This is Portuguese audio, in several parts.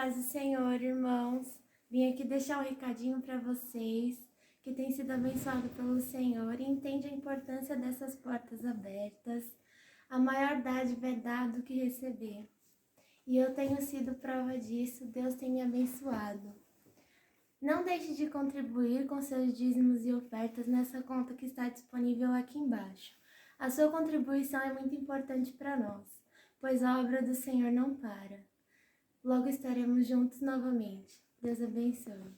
paz do Senhor, irmãos. Vim aqui deixar um recadinho para vocês que têm sido abençoados pelo Senhor e entende a importância dessas portas abertas. A maior dádiva é dar do que receber. E eu tenho sido prova disso, Deus tem me abençoado. Não deixe de contribuir com seus dízimos e ofertas nessa conta que está disponível aqui embaixo. A sua contribuição é muito importante para nós, pois a obra do Senhor não para. Logo estaremos juntos novamente. Deus abençoe.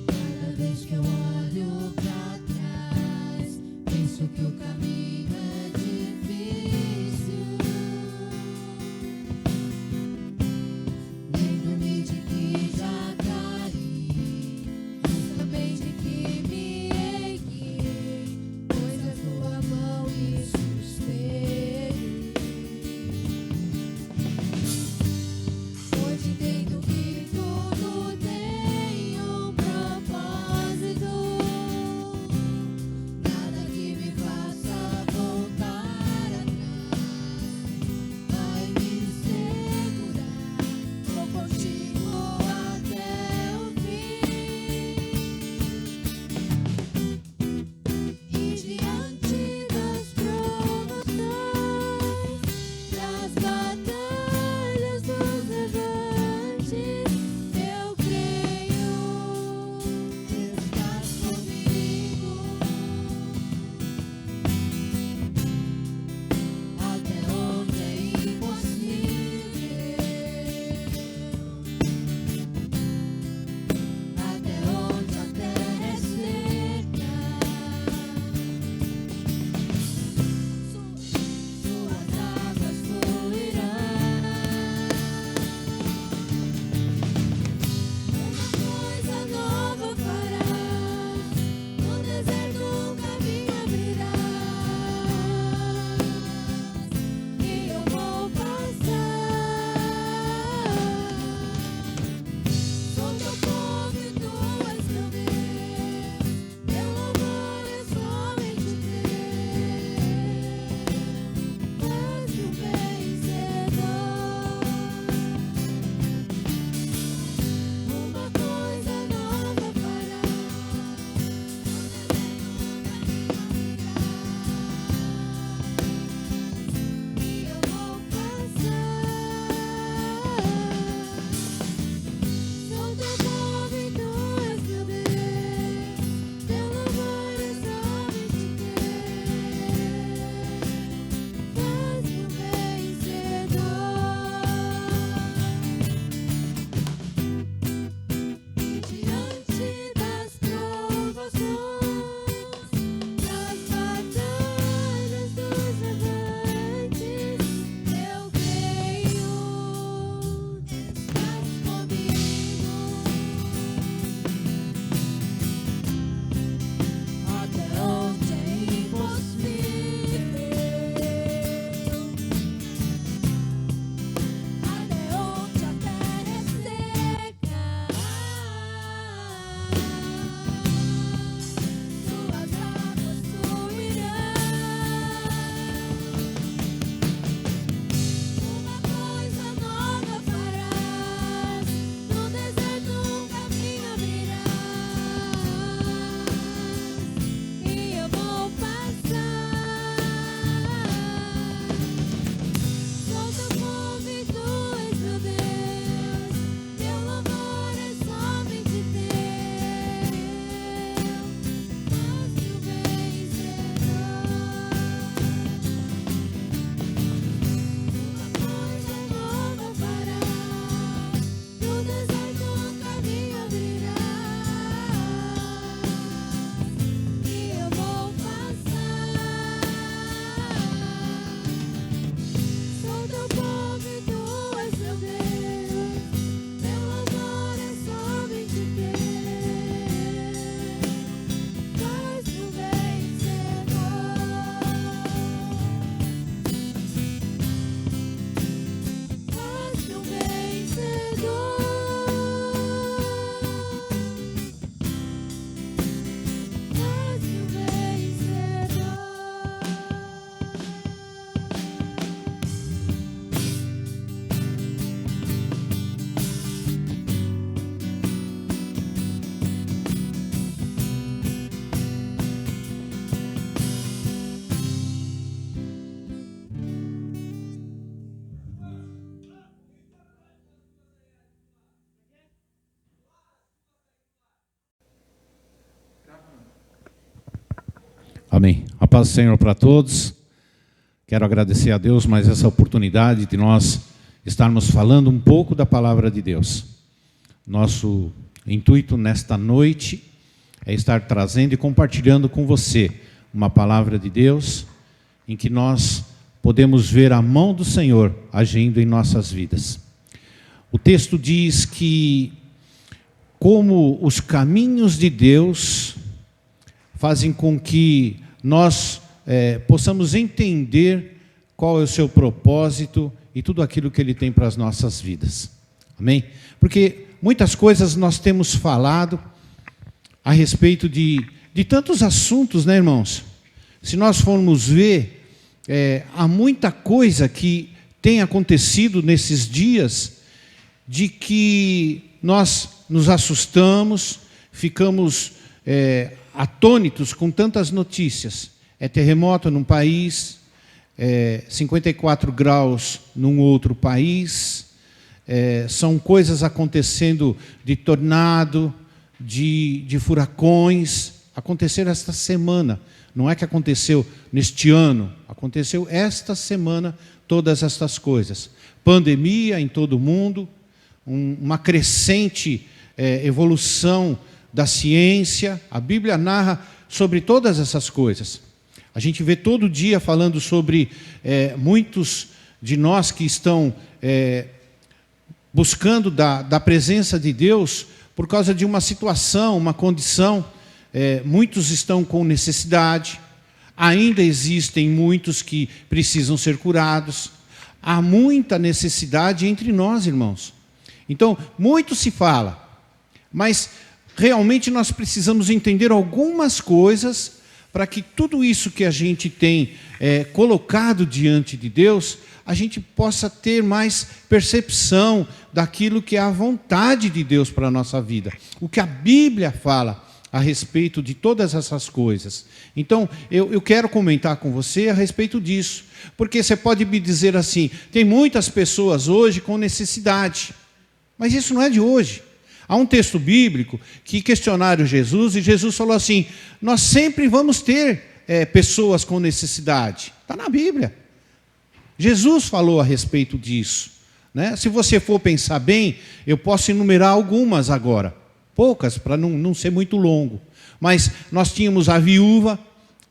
Cada vez que eu olho pra trás, penso que o caminho é difícil. Amém. A paz do Senhor para todos. Quero agradecer a Deus mais essa oportunidade de nós estarmos falando um pouco da palavra de Deus. Nosso intuito nesta noite é estar trazendo e compartilhando com você uma palavra de Deus em que nós podemos ver a mão do Senhor agindo em nossas vidas. O texto diz que como os caminhos de Deus fazem com que nós possamos entender qual é o seu propósito e tudo aquilo que Ele tem para as nossas vidas. Amém? Porque muitas coisas nós temos falado a respeito de tantos assuntos, né, irmãos? Se nós formos ver, há muita coisa que tem acontecido nesses dias de que nós nos assustamos, ficamos atônitos com tantas notícias. É terremoto num país, 54 graus num outro país, são coisas acontecendo de tornado, de furacões. Aconteceram esta semana, não é que aconteceu neste ano, aconteceu esta semana todas estas coisas. Pandemia em todo o mundo, uma crescente evolução da ciência. A Bíblia narra sobre todas essas coisas. A gente vê todo dia falando sobre muitos de nós que estão buscando da presença de Deus por causa de uma situação, uma condição. Muitos estão com necessidade, ainda existem muitos que precisam ser curados. Há muita necessidade entre nós, irmãos. Então, muito se fala, mas realmente nós precisamos entender algumas coisas para que tudo isso que a gente tem colocado diante de Deus, a gente possa ter mais percepção daquilo que é a vontade de Deus para a nossa vida. O que a Bíblia fala a respeito de todas essas coisas. Então, eu quero comentar com você a respeito disso. Porque você pode me dizer assim, tem muitas pessoas hoje com necessidade. Mas isso não é de hoje. Há um texto bíblico que questionaram Jesus, e Jesus falou assim, nós sempre vamos ter pessoas com necessidade. Está na Bíblia. Jesus falou a respeito disso, né? Se você for pensar bem, eu posso enumerar algumas agora. Poucas, para não ser muito longo. Mas nós tínhamos a viúva,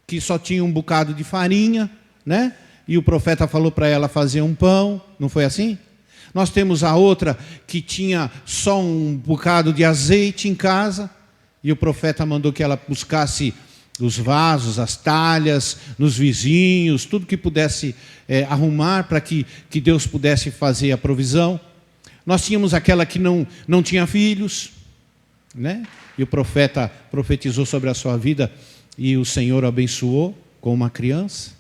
que só tinha um bocado de farinha, né? E o profeta falou para ela fazer um pão, não foi assim? Nós temos a outra que tinha só um bocado de azeite em casa, e o profeta mandou que ela buscasse os vasos, as talhas, nos vizinhos, tudo que pudesse arrumar para que Deus pudesse fazer a provisão. Nós tínhamos aquela que não tinha filhos, né? E o profeta profetizou sobre a sua vida e o Senhor abençoou com uma criança.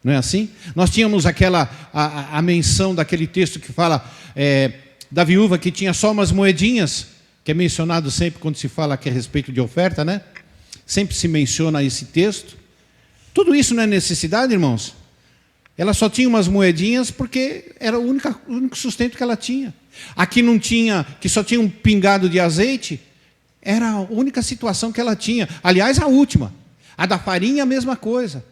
Não é assim? Nós tínhamos a menção daquele texto que fala da viúva que tinha só umas moedinhas, que é mencionado sempre quando se fala aqui a respeito de oferta, né? Sempre se menciona esse texto. Tudo isso não é necessidade, irmãos? Ela só tinha umas moedinhas porque era o único sustento que ela tinha. Aqui não tinha, que só tinha um pingado de azeite, era a única situação que ela tinha. Aliás, a última. A da farinha, a mesma coisa.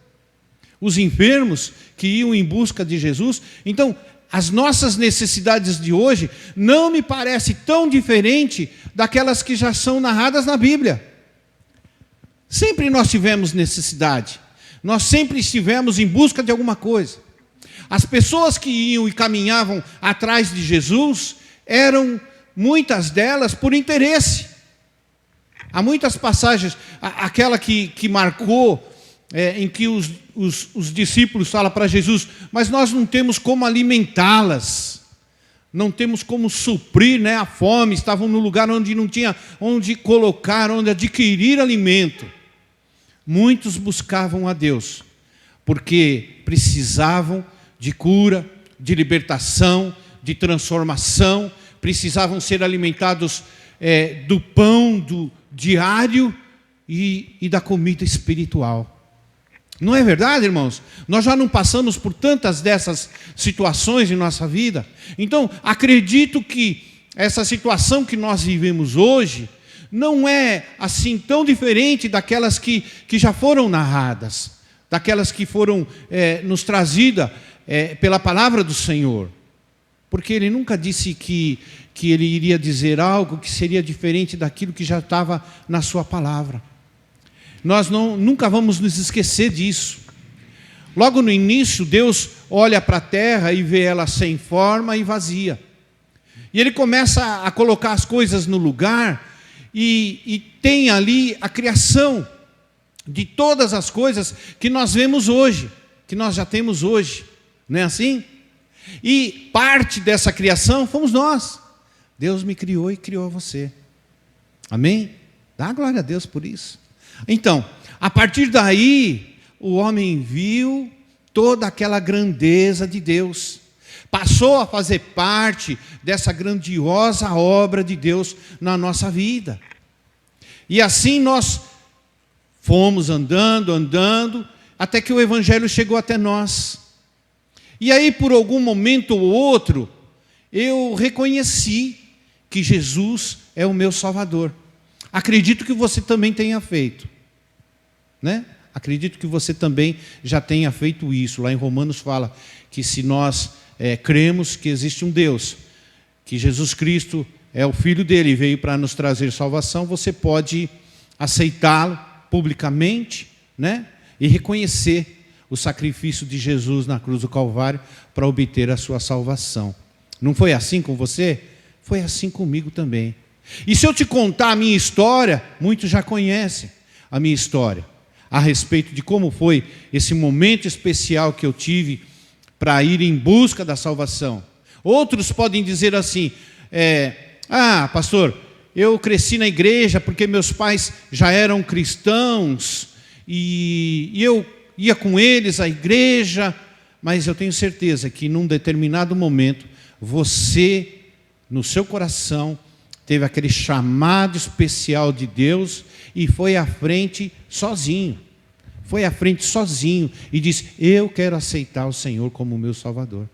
Os enfermos que iam em busca de Jesus. Então, as nossas necessidades de hoje não me parece tão diferente daquelas que já são narradas na Bíblia. Sempre nós tivemos necessidade. Nós sempre estivemos em busca de alguma coisa. As pessoas que iam e caminhavam atrás de Jesus eram, muitas delas, por interesse. Há muitas passagens, aquela que marcou, em que os discípulos falam para Jesus, mas nós não temos como alimentá-las, não temos como suprir, né, a fome, estavam no lugar onde não tinha onde colocar, onde adquirir alimento. Muitos buscavam a Deus, porque precisavam de cura, de libertação, de transformação, precisavam ser alimentados do pão do diário e da comida espiritual. Não é verdade, irmãos? Nós já não passamos por tantas dessas situações em nossa vida. Então, acredito que essa situação que nós vivemos hoje não é assim tão diferente daquelas que já foram narradas. daquelas que foram nos trazidas pela palavra do Senhor. Porque Ele nunca disse que Ele iria dizer algo que seria diferente daquilo que já estava na sua palavra. Nós nunca vamos nos esquecer disso. Logo no início, Deus olha para a terra e vê ela sem forma e vazia. E Ele começa a colocar as coisas no lugar e tem ali a criação de todas as coisas que nós vemos hoje, que nós já temos hoje. Não é assim? E parte dessa criação fomos nós. Deus me criou e criou você. Amém? Dá glória a Deus por isso. Então, a partir daí, o homem viu toda aquela grandeza de Deus. Passou a fazer parte dessa grandiosa obra de Deus na nossa vida. E assim nós fomos andando, até que o Evangelho chegou até nós. E aí, por algum momento ou outro, eu reconheci que Jesus é o meu Salvador. Acredito que você também tenha feito, né? Acredito que você também já tenha feito isso. Lá em Romanos fala que se nós cremos que existe um Deus, que Jesus Cristo é o Filho dele e veio para nos trazer salvação, você pode aceitá-lo publicamente, né? E reconhecer o sacrifício de Jesus na cruz do Calvário para obter a sua salvação. Não foi assim com você? Foi assim comigo também. E se eu te contar a minha história, muitos já conhecem a minha história, a respeito de como foi esse momento especial que eu tive para ir em busca da salvação. Outros podem dizer assim, pastor, eu cresci na igreja porque meus pais já eram cristãos e eu ia com eles à igreja, mas eu tenho certeza que num determinado momento, você, no seu coração, teve aquele chamado especial de Deus e foi à frente sozinho. Foi à frente sozinho e disse, eu quero aceitar o Senhor como meu Salvador.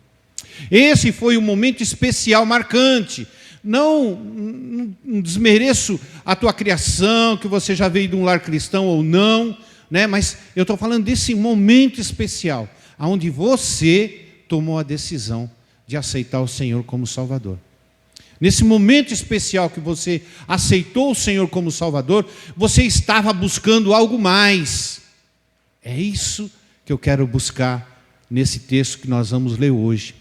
Esse foi um momento especial, marcante. Não desmereço a tua criação, que você já veio de um lar cristão ou não, né? Mas eu estou falando desse momento especial, onde você tomou a decisão de aceitar o Senhor como Salvador. Nesse momento especial que você aceitou o Senhor como Salvador, você estava buscando algo mais. É isso que eu quero buscar nesse texto que nós vamos ler hoje.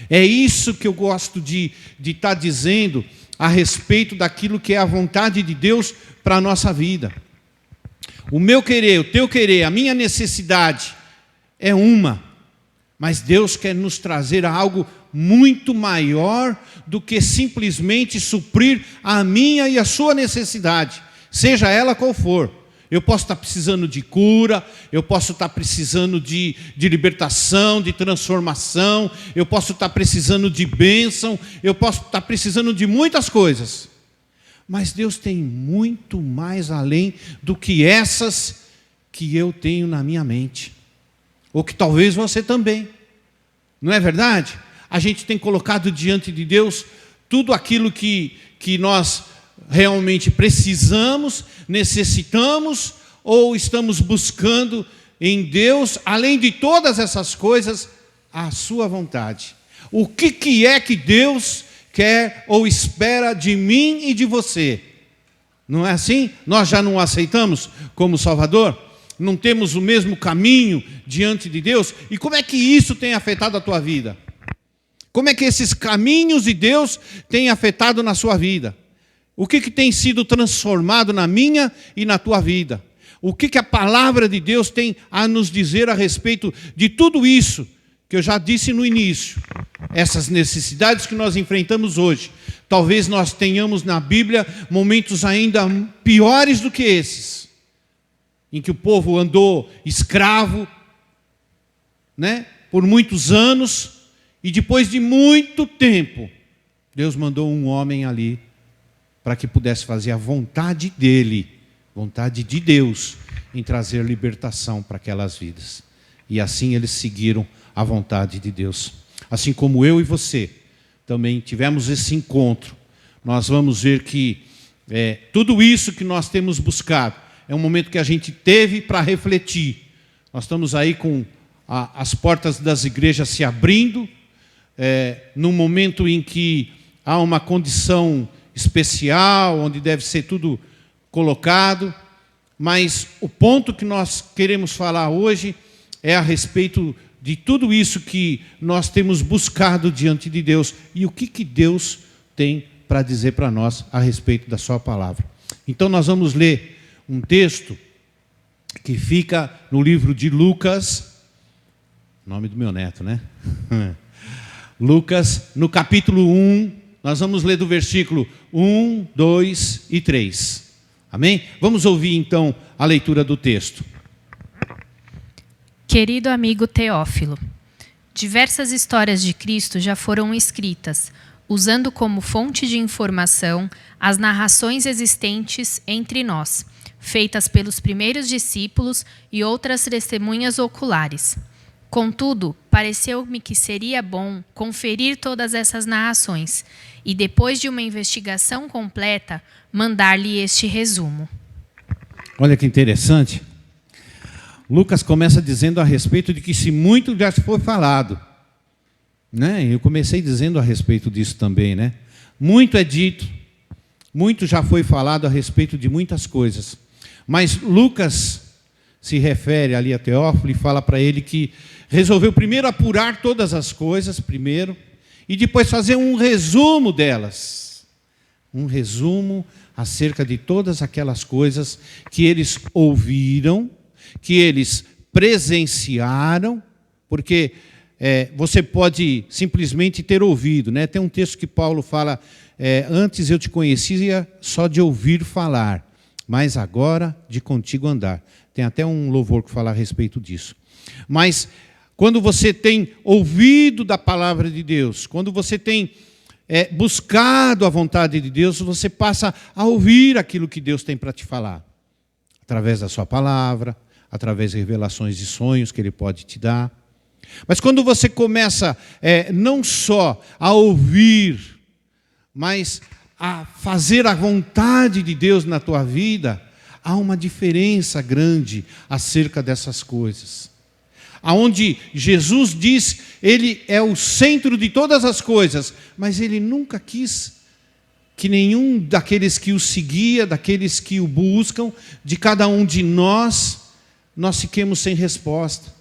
É isso que eu gosto de estar dizendo a respeito daquilo que é a vontade de Deus para a nossa vida. O meu querer, o teu querer, a minha necessidade é uma, mas Deus quer nos trazer a algo muito maior do que simplesmente suprir a minha e a sua necessidade, seja ela qual for. Eu posso estar precisando de cura, eu posso estar precisando de libertação, de transformação, eu posso estar precisando de bênção, eu posso estar precisando de muitas coisas. Mas Deus tem muito mais além do que essas que eu tenho na minha mente. Ou que talvez você também. Não é verdade? A gente tem colocado diante de Deus tudo aquilo que nós realmente precisamos, necessitamos, ou estamos buscando em Deus, além de todas essas coisas, a sua vontade. O que é que Deus quer ou espera de mim e de você? Não é assim? Nós já não o aceitamos como Salvador? Não temos o mesmo caminho diante de Deus? E como é que isso tem afetado a tua vida? Como é que esses caminhos de Deus têm afetado na sua vida? O que tem sido transformado na minha e na tua vida? O que a palavra de Deus tem a nos dizer a respeito de tudo isso que eu já disse no início? Essas necessidades que nós enfrentamos hoje. Talvez nós tenhamos na Bíblia momentos ainda piores do que esses, em que o povo andou escravo, né, por muitos anos, e depois de muito tempo, Deus mandou um homem ali para que pudesse fazer a vontade dele, vontade de Deus, em trazer libertação para aquelas vidas. E assim eles seguiram a vontade de Deus. Assim como eu e você também tivemos esse encontro, nós vamos ver que tudo isso que nós temos buscado é um momento que a gente teve para refletir Nós estamos aí com as portas das igrejas se abrindo, num momento em que há uma condição especial, onde deve ser tudo colocado, mas o ponto que nós queremos falar hoje é a respeito de tudo isso que nós temos buscado diante de Deus e o que Deus tem para dizer para nós a respeito da sua palavra. Então nós vamos ler um texto que fica no livro de Lucas, nome do meu neto, né? Lucas, no capítulo 1, nós vamos ler do versículo 1, 2 e 3. Amém? Vamos ouvir então a leitura do texto. Querido amigo Teófilo, diversas histórias de Cristo já foram escritas, usando como fonte de informação as narrações existentes entre nós, feitas pelos primeiros discípulos e outras testemunhas oculares. Contudo, pareceu-me que seria bom conferir todas essas narrações e, depois de uma investigação completa, mandar-lhe este resumo. Olha que interessante. Lucas começa dizendo a respeito de que se muito já foi falado, né? Eu comecei dizendo a respeito disso também, né? Muito é dito, muito já foi falado a respeito de muitas coisas. Mas Lucas se refere ali a Teófilo e fala para ele que resolveu primeiro apurar todas as coisas, primeiro, e depois fazer um resumo delas. Um resumo acerca de todas aquelas coisas que eles ouviram, que eles presenciaram, porque você pode simplesmente ter ouvido, né? Tem um texto que Paulo fala, antes eu te conhecia só de ouvir falar, mas agora de contigo andar. Tem até um louvor que fala a respeito disso. Mas quando você tem ouvido da palavra de Deus, quando você tem buscado a vontade de Deus, você passa a ouvir aquilo que Deus tem para te falar, através da sua palavra, através de revelações de sonhos que Ele pode te dar. Mas quando você começa não só a ouvir, mas a fazer a vontade de Deus na tua vida, há uma diferença grande acerca dessas coisas. Aonde Jesus diz, Ele é o centro de todas as coisas, mas Ele nunca quis que nenhum daqueles que o seguia, daqueles que o buscam, de cada um de nós fiquemos sem resposta.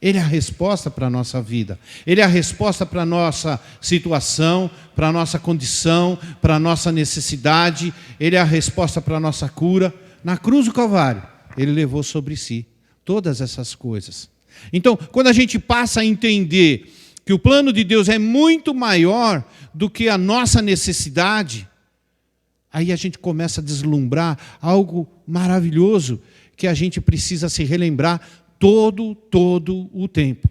Ele é a resposta para a nossa vida. Ele é a resposta para a nossa situação, para a nossa condição, para a nossa necessidade. Ele é a resposta para a nossa cura. Na cruz do Calvário, Ele levou sobre si todas essas coisas. Então, quando a gente passa a entender que o plano de Deus é muito maior do que a nossa necessidade, aí a gente começa a deslumbrar algo maravilhoso que a gente precisa se relembrar todo o tempo.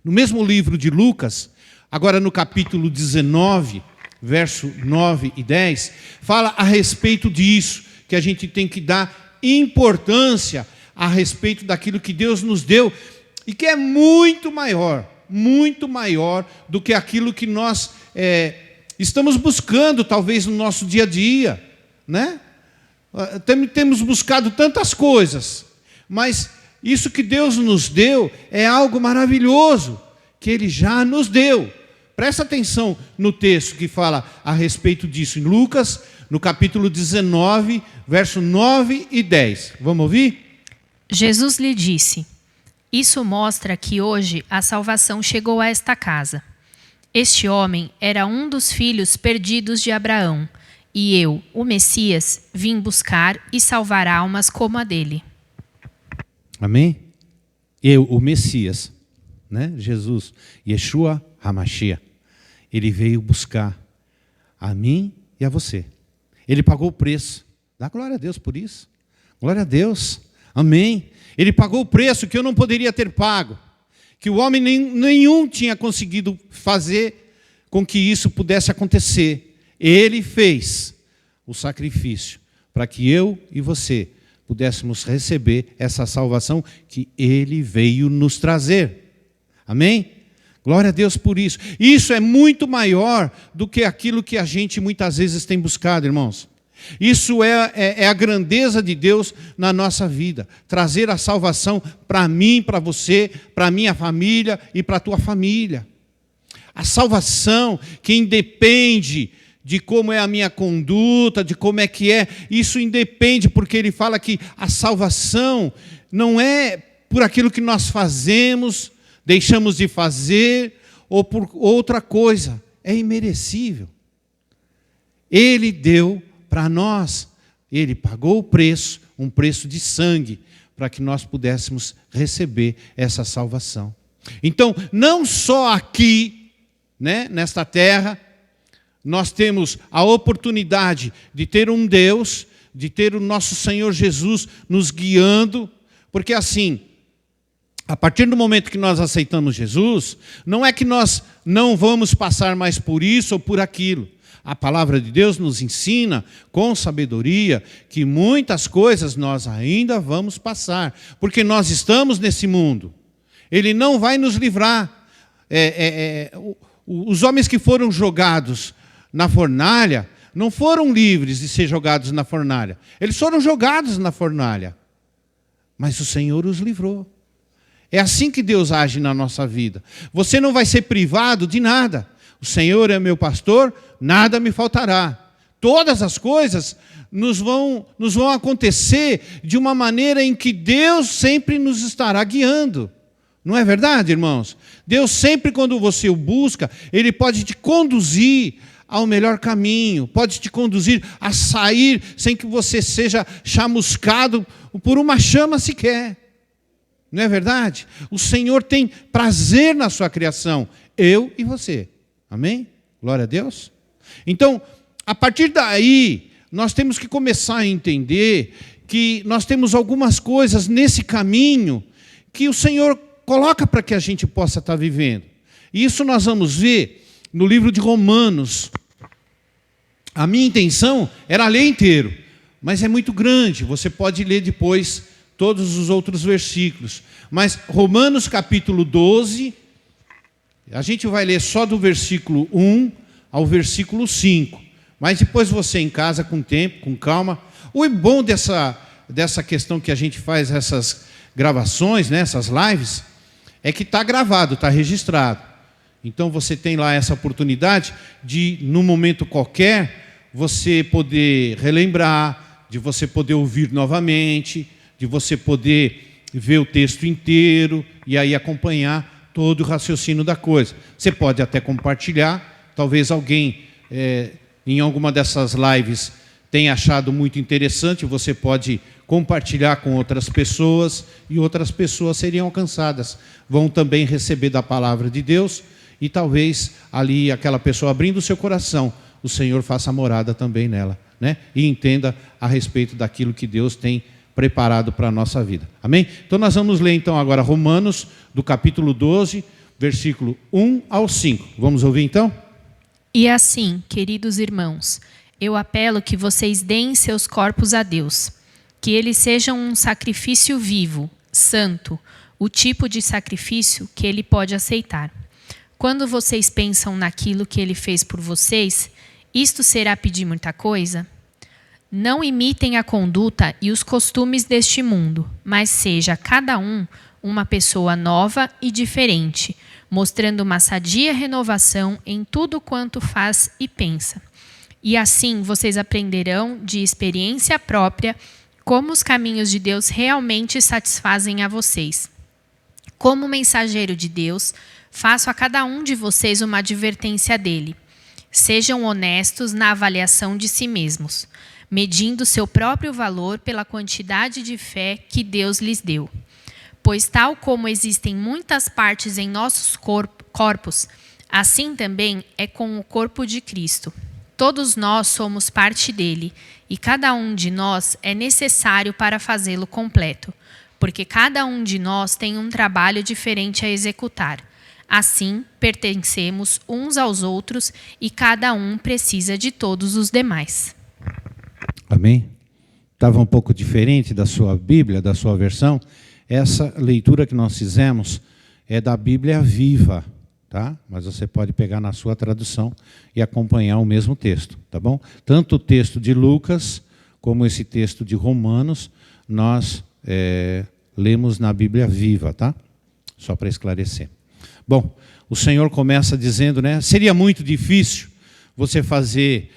No mesmo livro de Lucas, agora no capítulo 19, verso 9 e 10, fala a respeito disso, que a gente tem que dar importância a respeito daquilo que Deus nos deu, e que é muito maior do que aquilo que nós estamos buscando, talvez, no nosso dia a dia, né? Temos buscado tantas coisas, mas isso que Deus nos deu é algo maravilhoso, que Ele já nos deu. Presta atenção no texto que fala a respeito disso, em Lucas, no capítulo 19, verso 9 e 10. Vamos ouvir? Jesus lhe disse: isso mostra que hoje a salvação chegou a esta casa. Este homem era um dos filhos perdidos de Abraão, e eu, o Messias, vim buscar e salvar almas como a dele. Amém? Eu, o Messias, né? Jesus, Yeshua HaMashiach, Ele veio buscar a mim e a você. Ele pagou o preço. Dá glória a Deus por isso. Glória a Deus. Amém. Ele pagou o preço que eu não poderia ter pago, que o homem nenhum tinha conseguido fazer com que isso pudesse acontecer. Ele fez o sacrifício para que eu e você pudéssemos receber essa salvação que Ele veio nos trazer. Amém? Glória a Deus por isso. Isso é muito maior do que aquilo que a gente muitas vezes tem buscado, irmãos. Isso é a grandeza de Deus na nossa vida. Trazer a salvação para mim, para você, para a minha família e para a tua família. A salvação que independe de como é a minha conduta, de como é que é. Isso independe, porque ele fala que a salvação não é por aquilo que nós fazemos, deixamos de fazer, ou por outra coisa. É imerecível. Ele deu para nós, ele pagou o preço, um preço de sangue, para que nós pudéssemos receber essa salvação. Então, não só aqui, né, nesta terra, nós temos a oportunidade de ter um Deus, de ter o nosso Senhor Jesus nos guiando, porque assim, a partir do momento que nós aceitamos Jesus, não é que nós não vamos passar mais por isso ou por aquilo. A palavra de Deus nos ensina, com sabedoria, que muitas coisas nós ainda vamos passar, porque nós estamos nesse mundo. Ele não vai nos livrar. Os homens que foram jogados na fornalha, não foram livres de ser jogados na fornalha. Eles foram jogados na fornalha. Mas o Senhor os livrou. É assim que Deus age na nossa vida. Você não vai ser privado de nada. O Senhor é meu pastor, nada me faltará. Todas as coisas nos vão acontecer de uma maneira em que Deus sempre nos estará guiando. Não é verdade, irmãos? Deus sempre, quando você o busca, Ele pode te conduzir ao melhor caminho, pode te conduzir a sair sem que você seja chamuscado por uma chama sequer. Não é verdade? O Senhor tem prazer na sua criação, eu e você. Amém? Glória a Deus. Então, a partir daí, nós temos que começar a entender que nós temos algumas coisas nesse caminho que o Senhor coloca para que a gente possa estar vivendo. E isso nós vamos ver no livro de Romanos. A minha intenção era ler inteiro, mas é muito grande, você pode ler depois todos os outros versículos. Mas Romanos capítulo 12, a gente vai ler só do versículo 1 ao versículo 5. Mas depois você em casa, com tempo, com calma. O bom dessa questão que a gente faz essas gravações, né, essas lives, é que está gravado, está registrado. Então você tem lá essa oportunidade de, num momento qualquer, você poder relembrar, de você poder ouvir novamente, de você poder ver o texto inteiro e aí acompanhar todo o raciocínio da coisa. Você pode até compartilhar, talvez alguém em alguma dessas lives tenha achado muito interessante, você pode compartilhar com outras pessoas e outras pessoas seriam alcançadas. Vão também receber da palavra de Deus e talvez ali aquela pessoa abrindo o seu coração, o Senhor faça morada também nela, né? E entenda a respeito daquilo que Deus tem preparado para a nossa vida. Amém? Então nós vamos ler então agora Romanos, do capítulo 12, versículo 1 ao 5. Vamos ouvir então? E assim, queridos irmãos, eu apelo que vocês deem seus corpos a Deus, que eles sejam um sacrifício vivo, santo, o tipo de sacrifício que Ele pode aceitar. Quando vocês pensam naquilo que Ele fez por vocês, isto será pedir muita coisa? Não imitem a conduta e os costumes deste mundo, mas seja cada um uma pessoa nova e diferente, mostrando uma sadia renovação em tudo quanto faz e pensa. E assim vocês aprenderão de experiência própria como os caminhos de Deus realmente satisfazem a vocês. Como mensageiro de Deus, faço a cada um de vocês uma advertência dele. Sejam honestos na avaliação de si mesmos, medindo seu próprio valor pela quantidade de fé que Deus lhes deu. Pois tal como existem muitas partes em nossos corpos, assim também é com o corpo de Cristo. Todos nós somos parte dele, e cada um de nós é necessário para fazê-lo completo, porque cada um de nós tem um trabalho diferente a executar. Assim, pertencemos uns aos outros e cada um precisa de todos os demais. Amém? Estava um pouco diferente da sua Bíblia, da sua versão. Essa leitura que nós fizemos é da Bíblia Viva, tá? Mas você pode pegar na sua tradução e acompanhar o mesmo texto, tá bom? Tanto o texto de Lucas como esse texto de Romanos, nós lemos na Bíblia Viva, tá? Só para esclarecer. Bom, o Senhor começa dizendo, né? Seria muito difícil você fazer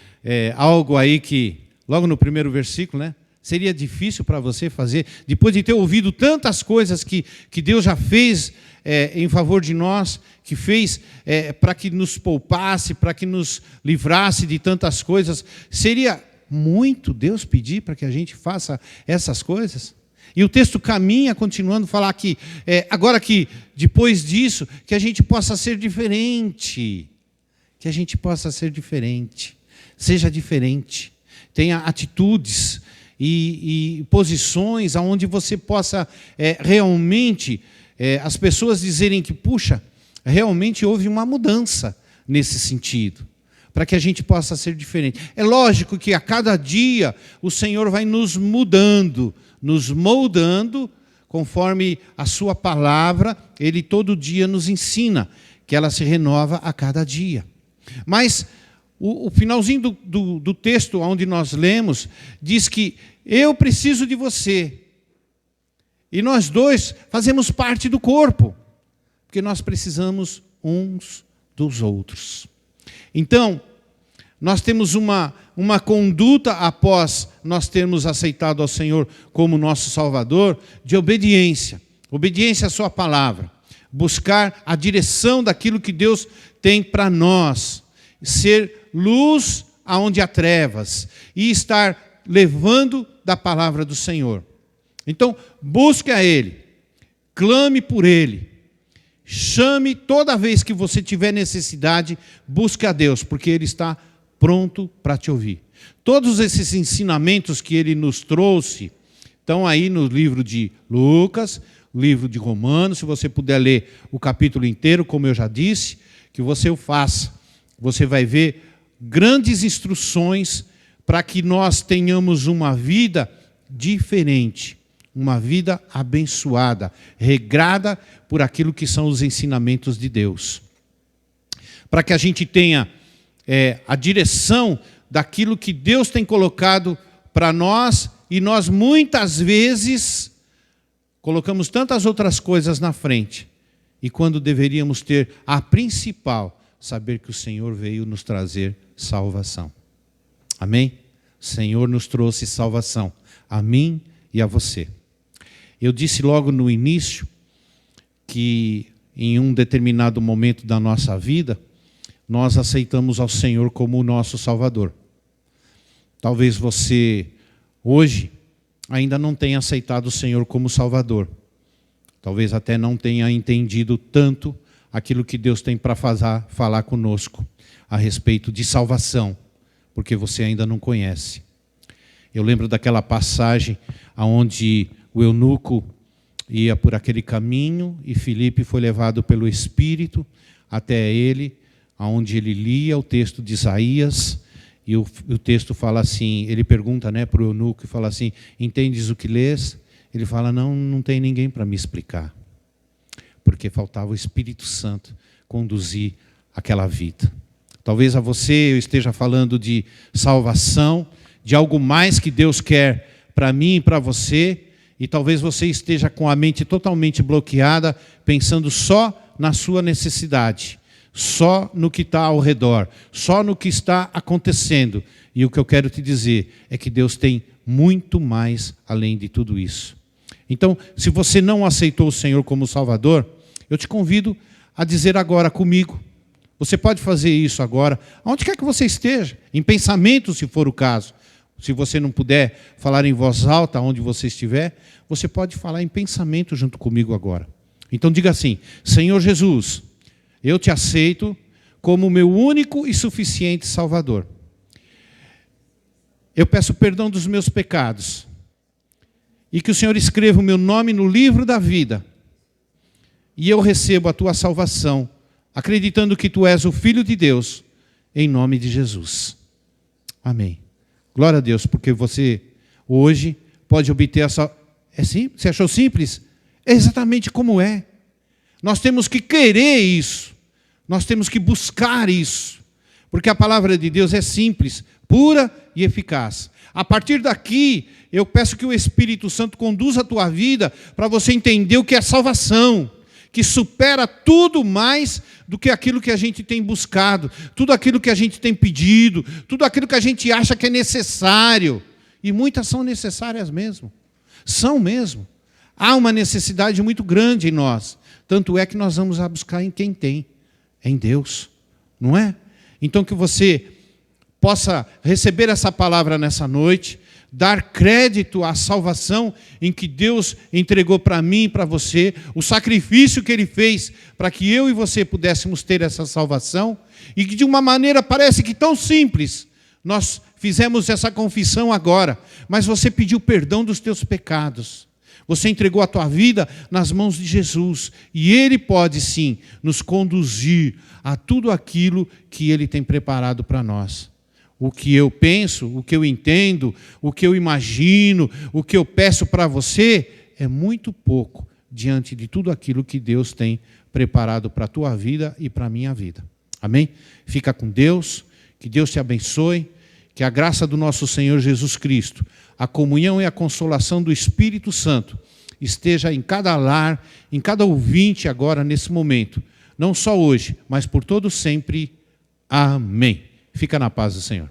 algo aí que, logo no primeiro versículo, né? Seria difícil para você fazer, depois de ter ouvido tantas coisas que Deus já fez em favor de nós, que fez para que nos poupasse, para que nos livrasse de tantas coisas. Seria muito Deus pedir para que a gente faça essas coisas? E o texto caminha, continuando a falar que, agora que, depois disso, que a gente possa ser diferente. Que a gente possa ser diferente. Seja diferente. Tenha atitudes e posições onde você possa realmente, as pessoas dizerem que, puxa, realmente houve uma mudança nesse sentido, para que a gente possa ser diferente. É lógico que a cada dia o Senhor vai nos mudando, nos moldando, conforme a sua palavra, Ele todo dia nos ensina, que ela se renova a cada dia. Mas o finalzinho do texto onde nós lemos, diz que eu preciso de você. E nós dois fazemos parte do corpo, porque nós precisamos uns dos outros. Então, nós temos uma conduta após nós termos aceitado ao Senhor como nosso Salvador, de obediência. Obediência à sua palavra. Buscar a direção daquilo que Deus tem para nós. Ser luz aonde há trevas. E estar levando da palavra do Senhor. Então, busque a Ele. Clame por Ele. Chame toda vez que você tiver necessidade, busque a Deus, porque Ele está pronto para te ouvir. Todos esses ensinamentos que Ele nos trouxe estão aí no livro de Lucas, livro de Romanos. Se você puder ler o capítulo inteiro, como eu já disse, que você o faça. Você vai ver grandes instruções para que nós tenhamos uma vida diferente, uma vida abençoada, regrada por aquilo que são os ensinamentos de Deus. Para que a gente tenha a direção daquilo que Deus tem colocado para nós, e nós muitas vezes colocamos tantas outras coisas na frente, e quando deveríamos ter a principal, saber que o Senhor veio nos trazer salvação. Amém? O Senhor nos trouxe salvação, a mim e a você. Eu disse logo no início que em um determinado momento da nossa vida, nós aceitamos ao Senhor como o nosso Salvador. Talvez você, hoje, ainda não tenha aceitado o Senhor como Salvador. Talvez até não tenha entendido tanto aquilo que Deus tem para falar conosco a respeito de salvação, porque você ainda não conhece. Eu lembro daquela passagem onde o eunuco ia por aquele caminho e Filipe foi levado pelo Espírito até ele, onde ele lia o texto de Isaías, e o texto fala assim, ele pergunta para o eunuco e fala assim, entendes o que lês? Ele fala, não tem ninguém para me explicar, porque faltava o Espírito Santo conduzir aquela vida. Talvez a você eu esteja falando de salvação, de algo mais que Deus quer para mim e para você, e talvez você esteja com a mente totalmente bloqueada, pensando só na sua necessidade, só no que está ao redor, só no que está acontecendo. E o que eu quero te dizer é que Deus tem muito mais além de tudo isso. Então, se você não aceitou o Senhor como Salvador, eu te convido a dizer agora comigo. Você pode fazer isso agora, onde quer que você esteja, em pensamento, se for o caso. Se você não puder falar em voz alta, onde você estiver, você pode falar em pensamento junto comigo agora. Então diga assim, Senhor Jesus, eu te aceito como meu único e suficiente Salvador. Eu peço perdão dos meus pecados. E que o Senhor escreva o meu nome no livro da vida. E eu recebo a tua salvação, acreditando que tu és o Filho de Deus, em nome de Jesus. Amém. Glória a Deus, porque você hoje pode obter essa... É simples? Você achou simples? É exatamente como é. Nós temos que querer isso. Nós temos que buscar isso, porque a palavra de Deus é simples, pura e eficaz. A partir daqui, eu peço que o Espírito Santo conduza a tua vida para você entender o que é salvação, que supera tudo mais do que aquilo que a gente tem buscado, tudo aquilo que a gente tem pedido, tudo aquilo que a gente acha que é necessário. E muitas são necessárias mesmo. São mesmo. Há uma necessidade muito grande em nós. Tanto é que nós vamos a buscar em quem tem. Em Deus. Não é? Então que você possa receber essa palavra nessa noite, dar crédito à salvação em que Deus entregou para mim e para você, o sacrifício que Ele fez para que eu e você pudéssemos ter essa salvação, e que de uma maneira parece que tão simples, nós fizemos essa confissão agora, mas você pediu perdão dos teus pecados. Você entregou a tua vida nas mãos de Jesus, e Ele pode sim nos conduzir a tudo aquilo que Ele tem preparado para nós. O que eu penso, o que eu entendo, o que eu imagino, o que eu peço para você, é muito pouco diante de tudo aquilo que Deus tem preparado para a tua vida e para a minha vida. Amém? Fica com Deus, que Deus te abençoe, que a graça do nosso Senhor Jesus Cristo, a comunhão e a consolação do Espírito Santo esteja em cada lar, em cada ouvinte agora, nesse momento. Não só hoje, mas por todo sempre. Amém. Fica na paz do Senhor.